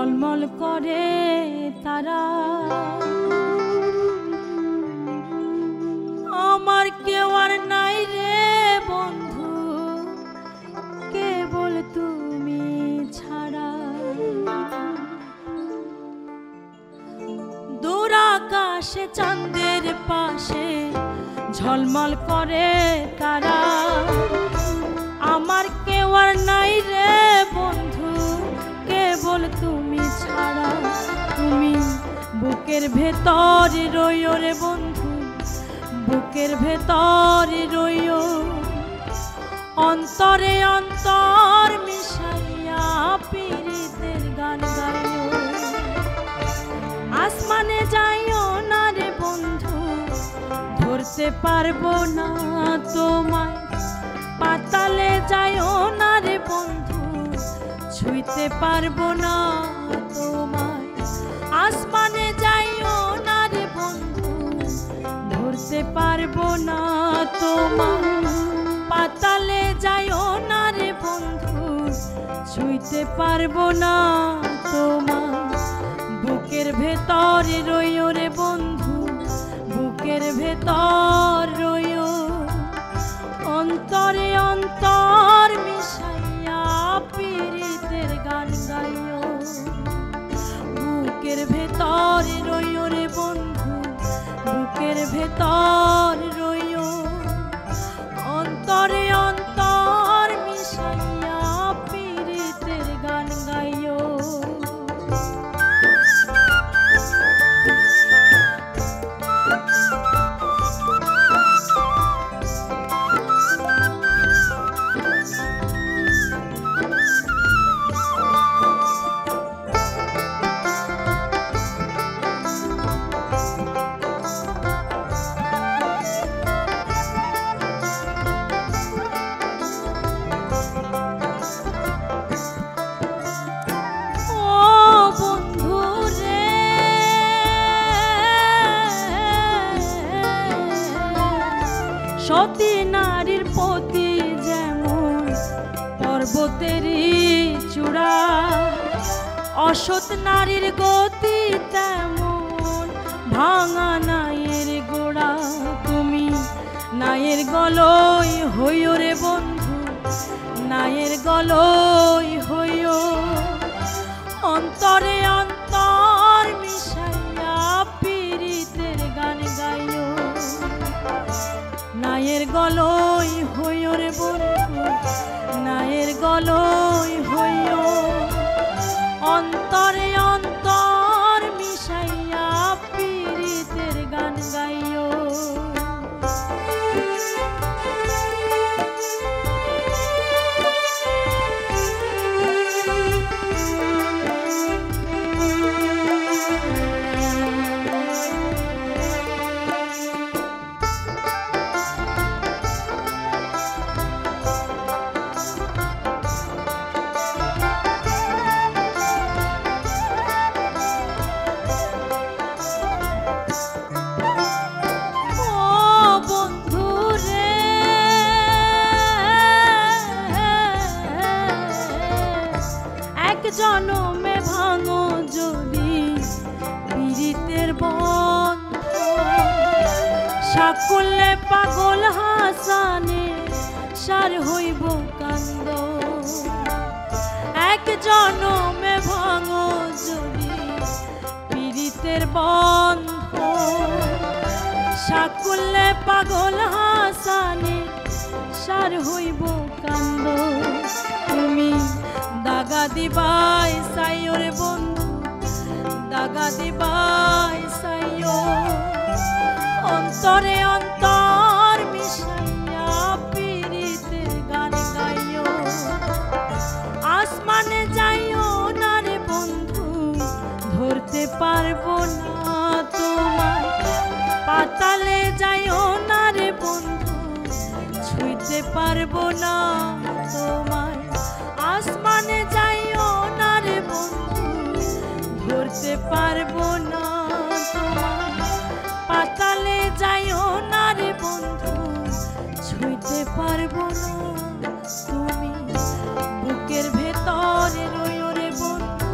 ঝলমল করে তারা। আমার কেউ আর নাই রে বন্ধু, কেবল তুমি ছাড়া। দূর আকাশে চাঁদের পাশে ঝলমল করে তারা। আমার কেউ আর নাই রে বন্ধু, কেবল তুমি ছাড়া। তুমি বুকের ভেতর রইও রে বন্ধু, বুকের ভেতর রইও। অন্তরে অন্তর মিশাইয়া পীড়িতের গান গাইও। আসমানে যাইও না রে বন্ধু, ধরতে পারবো না তোমায়। পাতালে যাইও না রে বন্ধু, ছুঁইতে পারবো না তোমায়। আসমানে যাইও না রে বন্ধু, ধরতে পারবো না তোমায়। পাতালে যাইও না রে বন্ধু, ছুঁইতে পারবো না তোমায়। বুকের ভেতর রইও রে বন্ধু, বুকের ভেতর রইও। অন্তরে অন্তর মিশাইয়া পীড়িতের গান গাইও। বুকের ভেতর রইও রে বন্ধু, বুকের ভেতর রইও। অন্তরে অন্তর মিশাইয়া পীড়িতের গান গাইও। সতী নারীর পতি যেমন পর্বতেরই চূড়া, অসৎ নারীর গতি তেমন ভাঙা নায়ের গোড়া। তুমি নায়ের গলই হইও রে বন্ধু, নায়ের গলই হইও। অন্তরে অন্তর মিশাইয়া পীড়িতের গান গাইও। নায়ের গলই হইও রে বন্ধু, নায়ের গলই হইও। অন্তরে অন্তর মিশাইয়া পীড়িতের গান গাইও। জনমে ভাঙো যদি পীড়িতের বন্ধন, সাকুলে পাগল হাসানে সার হইব কান্দ। এক জনমে ভাঙো যদি পীড়িতের বন্ধন, সাকুলে পাগল হাসানে সার হইব কান্দ। তুমি দাগা দিবাই সাইও রে বন্ধু, দাগা দিবাই সাইও। অন্তরে অন্তর মিশাইয়া পীড়িতের গান গাইও। আসমানে যাইও না রে বন্ধু, ধরতে পারবো না তোমায়। পাতালে যাইও না রে বন্ধু, ছুঁইতে পারবো না তোমায়। আসমানে যাইও না রে বন্ধু, ধরতে পারবো না তোমায়। পাতালে যাইও না রে বন্ধু, ছুঁইতে পারবো না তুমি। বুকের ভেতরে রইও রে বন্ধু,